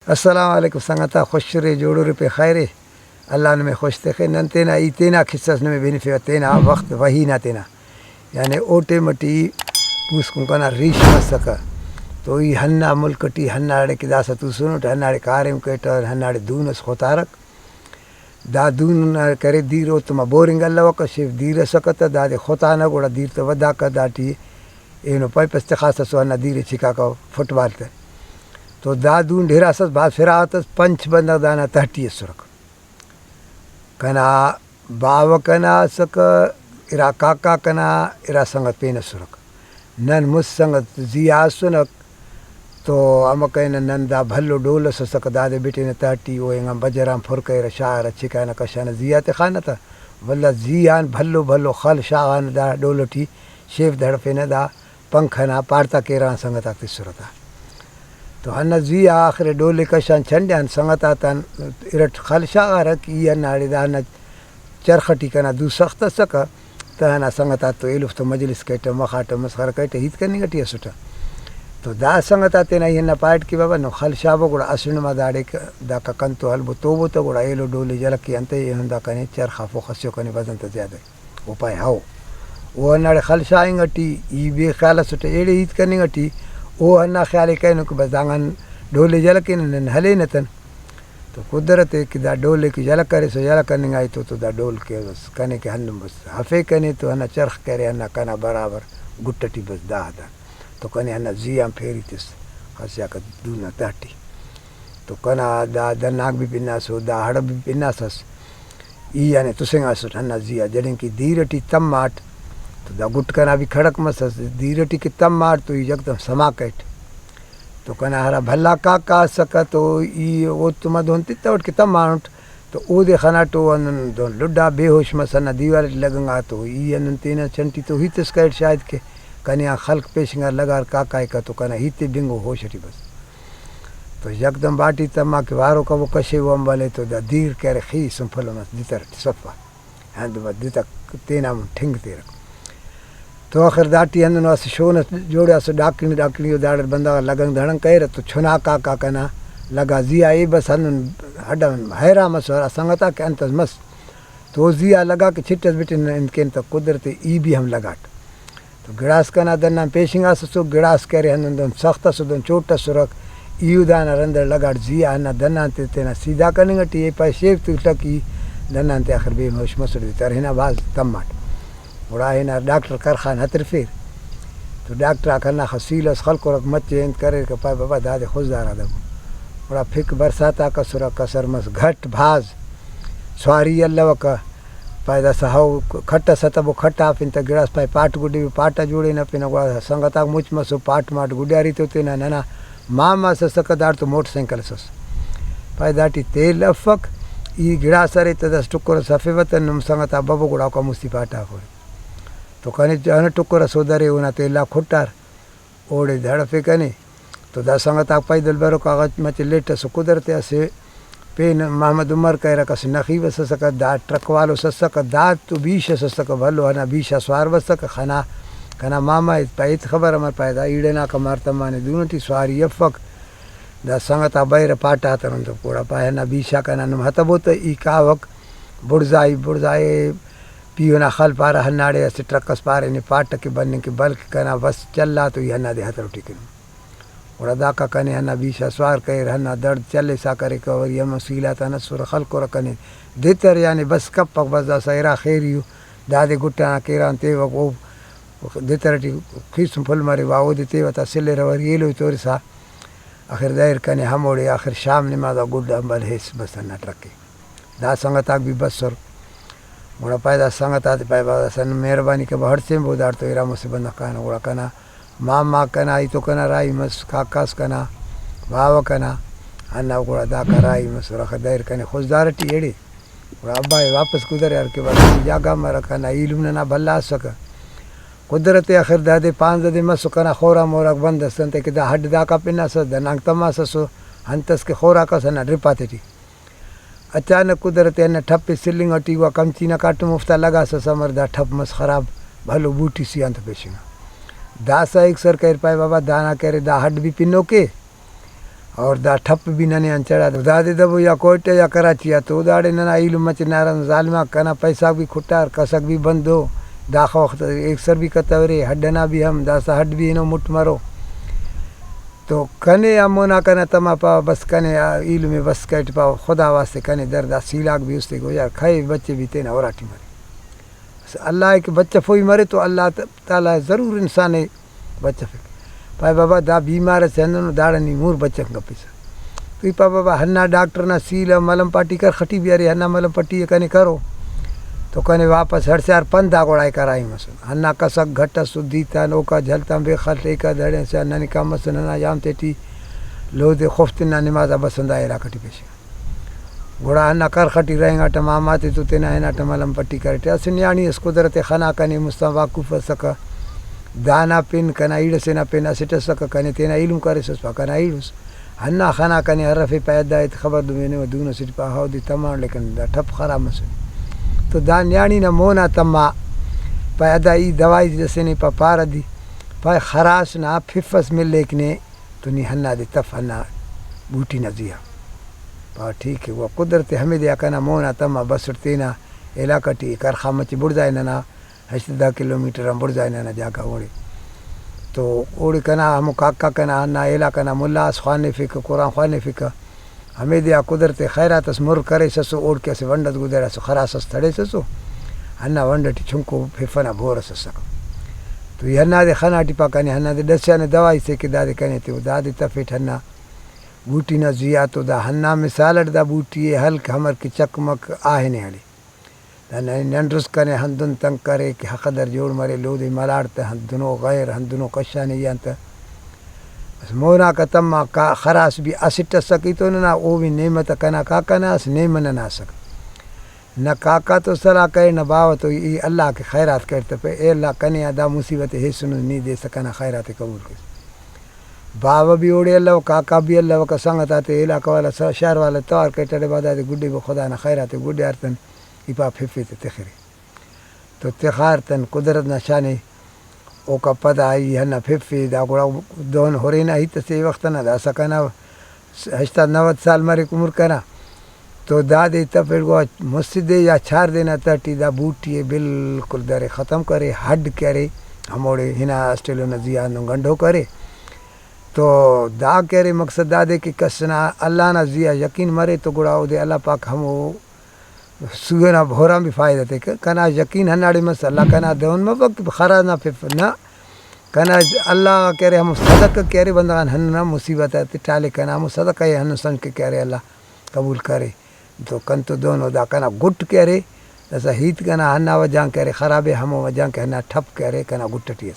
السلام علیکم سنگتا خوش رے جوڑو رے پہ خیرے اللہ نے میں خوش تھے نن تینا ای تینا خصص نے بینی فی تینا وقت وہی نہ تینا یعنی اوٹے مٹی پوس کو کنا ریش مسکا تو ای ہننا ملکٹی ہناڑے کی داسا تو سنوٹ ہناڑے کارم کیٹر ہناڑے دونس خوتارک دا دون کرے دیرو تما بورنگ اللہ وک شیف دیر سکتا دا دے خوتانا گوڑا دیر تو ودا کا داٹی اینو پای پست خاصا سو ہنا دیر چکا کا فٹ بال تے تو دا دون ڈھیرا سس بعد فراہتس پنچ بندہ دانا تہٹی سرک کنا باو کنا سک ارا کاکا کنا ارا سنگت پین سرک نن مس سنگت زیا سنک تو اما کہنا نن دا بھلو ڈول سک دا دے بیٹے نے تہٹی وہ انگم بجرام فرک ارا شاعر اچھی کہنا کشانا زیا تے خانہ تا واللہ زیان بھلو بھلو خل شاہان دا ڈولٹی شیف دھڑ پین دا پنکھنا پارتا کیران سنگت آکتی سرتا تو ہن زی آخر ڈولے کشان چھنڈیان سنگتا تن ارٹ خلشا رک ای ناڑی دا ہن چرخٹی کنا دو سخت سکا تہنا سنگتا تو الف تو مجلس کیٹ مخاٹ مسخر کیٹ ہیت کرنی گٹی سٹا تو دا سنگتا تینا ہن پائٹ کی بابا نو خلشا بو گڑا اسن ما داڑے دا کا کنتو ہل بو تو تو گڑا ایلو ڈولے جلکی انتے ہندا کنے چرخا فو خسیو کنے وزن تے زیادہ او پای ہاو وہ ناڑے خلشا انگٹی ای بے خیال سٹا ایڑے ہیت کرنی گٹی وہ ہنا خیال کہنو کہ بس دانگن ڈولے جلک نن ہلے نتن تو قدرت ہے کہ دا ڈولے کی جلک کرے سو جلک کرنے آئی تو دا ڈول کے بس کنے کے ہن بس حفے کنے تو ہنا چرخ کرے ہنا کنا برابر گٹٹی بس دا تو کنے ہنا زیام پھیری تس خسیا کا دونا تہٹی تو کنا دا دناک بھی پنا سو دا ہڑ بھی پنا سس ای یعنی تسنگا سو ہنا زیا جڑیں کی دیرٹی تم ماٹ تو دا گٹ کنا بھی کھڑک مسس دیرٹی کی تم مار تو ای یکدم سما کیٹ تو کنا ہرا بھلا کا سکا تو ای او تما دون تیتوٹ کی تم مارٹ تو او دے خنا تو ان دون لڈا بے ہوش مسنا دیوار لگنگا تو ای ان تینا چنٹی تو ہیتس کیٹ شاید کے کنیا خلق پیشنگا لگار کا تو کنا ہیتے ڈنگو ہوشٹی بس تو یکدم باٹی تما کے وارو کا وہ کشے وہ امبالے تو دا دیر کرے خی سنفلو مس دیتر صفا ہند بس دیتا تینا من ٹھنگ تیرک تو آخر داٹی ہن نو شون جوڑیا سو ڈاکنی داڑ بندہ لگن دھڑن کہر تو چھنا کا کنا لگا زیا ای بس ہن ہڈا حیرا مس سنگتا کہ انت مس تو زیا لگا کہ چھٹس بیٹن ان کے تو قدرت ای بھی ہم لگاٹ تو گڑاس کنا دنا پیشنگا سو گڑاس کرے ہن دون سخت سو دون چوٹا سرک ایو دانا رندر لگاٹ زیا ہن دنا تے سیدھا کرنے گٹی ای پای شیف تو ٹکی دنا تے آخر بے ہوش مسڑ تر ہنا باز تماٹ بڑا ہے نا ڈاکٹر کرخان ہتر پھر تو ڈاکٹر کرنا خسیلس خلق رک مت چینت کرے کہ پائے بابا دادے خوشدارا دب بڑا پھک برساتا کا سرک کا سرمس گھٹ بھاز سواری اللہ کا پائے سہاؤ کھٹا ستبو کھٹا پھن تا گڑاس پائے پاٹ گڈی پاٹا جوڑے نہ پھن گڑا سنگتا مچ مسو پاٹ ماٹ گڈیاری تو تینا ننا ماما سسک دار تو موٹر سائیکل سس پائے داٹی تیل افک ای گڑا سرے تدس ٹکر صفے وطن سنگتا بابو گڑا کا مستی پاٹا ہوئے تو کنے جان ٹکر سودرے ہونا تیلا کھٹار اوڑے دھڑ پہ کنے تو دا سنگتا پیدل برو کاغذ مچ لیٹ سو قدرت اسے پین محمد عمر کہہ رکھا سے نخی بس سکا دا ٹرک والو سسکا دا تو بیش سسکا بھلو ہنا بیشا سوار بسکا خنا کنا ماما پایت خبر امر پیدا ایڑنا کا مارتمانے دونٹی سواری افک دا سنگتا بیر پاٹا ترن تو پورا پایا نا بیشا کنا نم ہتبوت ای کاوک بڑزائی پیونا خل پارا ہناڑے ایسے ٹرکس پارے نے پاٹ کے بننے کے بلک کنا بس چلا تو یہ ہنا دے ہتر اٹھی کنو اور ادا کا کنے ہنا بیشا سوار کہر ہنا درد چلے سا کرے کور یہ مسیلہ تا نسور خلق کو رکنے دیتر یعنی بس کب پک بس دا سیرا خیریو دادے گٹانا کیران تیوک او دیتر ٹی خیسم پھل مارے واو دے تیوتا سلے رور یہ توری سا آخر دائر کنے ہموڑے آخر شام نمازا گڈ امبل حیث بس ہنا ٹرکے دا سنگتاک بھی بس سر گوڑا پائدہ سنگت آتے پائے بابا سن مہربانی کے بہت سے بودار تو ارامو سے بندہ کانا گوڑا کنا ماما کنا ای تو کنا رائی مس کاکاس کنا باوا کنا انا گوڑا دا کا رائی مس رکھ دائر کنے خوشدارٹی ایڑی گوڑا ابا واپس کدھر یار کے بعد جاگا مرا کنا علم نہ بھلا سکا قدرت آخر دادے پانچ دے مس کنا خورا مورا بند سنتے کہ دا ہڈ دا کا پنا سس دا نانگ تما سسو ہنتس کے خورا کا سنا ڈرپاتے تھی اچانک قدرت نے ٹھپ سلنگ اٹی ہوا کمچی نہ کاٹ مفتا لگا سمر دا ٹھپ مس خراب بھلو بوٹی سی انت پیشنگا دا سا ایک سر کہر پائے بابا دانا کہہ رہے دا ہڈ بھی پنو کے اور دا ٹھپ بھی ننے انچڑا دا دے دبو یا کوئٹہ یا کراچی یا تو داڑے ننا علم مچ نارن ظالمہ کنا پیسہ بھی کھٹار کسک بھی بندو داخا وقت ایک سر بھی کتورے ہڈنا بھی ہم داسا ہڈ بھی انو مٹ مرو تو کنے امونا کنا تما پا بس کنے علم بس کٹ پا خدا واسطے کنے درد سیلاک بھی اس سے گو یار کھائے بچے بھی تینا وراٹی مرے اللہ ہے کہ بچہ پھوئی مرے تو اللہ تعالیٰ ضرور انسان ہے بچہ پھر پائے بابا دا بیمار سے ہندو داڑنی مور بچہ کا پیسہ تو پا بابا ہنا ڈاکٹر نہ سیل ملم پٹی کر خٹی بھی ارے ہنا ملم پٹی کنے کرو تو کنے واپس ہر سے ہر پندہ گوڑائی کرائی مسن ہنا کسک گھٹا سدیتا نوکا جھلتا بے خلط ایکا دھڑے سے ہنا نکا مسن ہنا جام تیٹی لو دے خفتنا نمازہ بسندہ ایرا کٹی پیشی گوڑا ہنا کر خٹی رہیں گا تمام آتے تو تینا ہنا تمالم پٹی کرتے اس نیانی اس قدرت خنا کنے مستم واقف سکا دانا پن کنا ایڑ سے نہ پن اسٹ سکا کنے تینا علم کرے سسپا کنا ایڑوس ہنا خنا کنے حرف پیدا ہے خبر دو میں نے دونوں سٹ پا ہاو دی تمام لیکن دا ٹھپ خراب مسن تو دا نیانی نہ مونا تما پیدا ای دوائی جیسے نے پا پارا دی پائے خراس نہ پھفس مل لیکنے تو نی ہنا دے تف ہنا بوٹی نہ دیا پا ٹھیک ہے وہ قدرت ہمیں دیا کنا مونا تما بسر تینا علاقہ ٹی کرخا مچ بڑھ جائے نا 80 کلومیٹر ہم بڑھ جائے نا جاگا اوڑے تو اوڑے کنا ہم کاکا کنا ہنا علاقہ نا ملاس خوانے فکر قرآن خوانے فکر ہمیں دیا قدرت خیرات اس مر کرے سسو اوڑ کے سے ونڈت گزرا سو خراس اس تھڑے سسو ہنا ونڈٹی چھنکو پھفنا بور سسکا تو یہ ہنا دے خنا ٹی پا کنے ہنا دے دسیا نے دوائی سے کہ دادے کنے تے دادے تفیٹ ہنا بوٹی نہ زیا تو دا ہنا مثالٹ دا بوٹی ہلک ہمر کی چکمک آہنے ہڑے ننڈرس کنے ہندن تنگ کرے کہ حقدر جوڑ مرے لو دے ملارتا ہندنو غیر ہندنو قشانے یانتا بس مونا کا تما کا خراس بھی اسٹ سکی تو نہ او بھی نعمت کنا کاکا نہ اس نعمت نہ سک نہ کاکا تو صلاح کرے نہ باو تو یہ اللہ کے خیرات کرتے پہ اے اللہ کنے ادا مصیبت ہے سنو نہیں دے سکنا خیرات قبول کر باوا بھی اوڑے اللہ کاکا بھی اللہ کا سنگت آتے علاقہ والا شہر والا توار کٹڑے بعد آتے گڈے کو خدا نہ خیرات گڈے آرتن ایپا پھفے تے تخرے تو تخار تن قدرت نہ شانے او کا پتہ آئی ہنا پھفے دا گوڑا دون ہو رہی نہ ہی تے وقت نہ دا سکنا 80-90 سال مرے عمر کنا تو دا دے تپڑ گو مسجد یا چھار دینا تٹی دا بوٹی بالکل درے ختم کرے ہڈ کرے ہموڑے ہنا اسٹیلو نزیا نو گنڈو کرے تو دا کرے مقصد دا دے کہ کسنا اللہ نہ زیا یقین مرے تو گوڑا او دے اللہ پاک ہمو سوگنا بھورا بھی فائدہ تے کنا یقین ہناڑی مس اللہ کنا دون مبک خرا نہ پھف نہ کنا اللہ کہہ رہے ہم صدقہ کہہ رہے بندگان ہن نہ مصیبت ہے ٹالے کنا ہم صدقہ ہے ہن سن کے کہہ رہے اللہ قبول کرے تو کن تو دونوں دا کنا گٹ کہہ رہے ایسا ہیت کنا ہنا وجاں کہہ رہے خراب ہے ہم وجاں کہ ہنا ٹھپ کہہ رہے کنا گٹ ٹی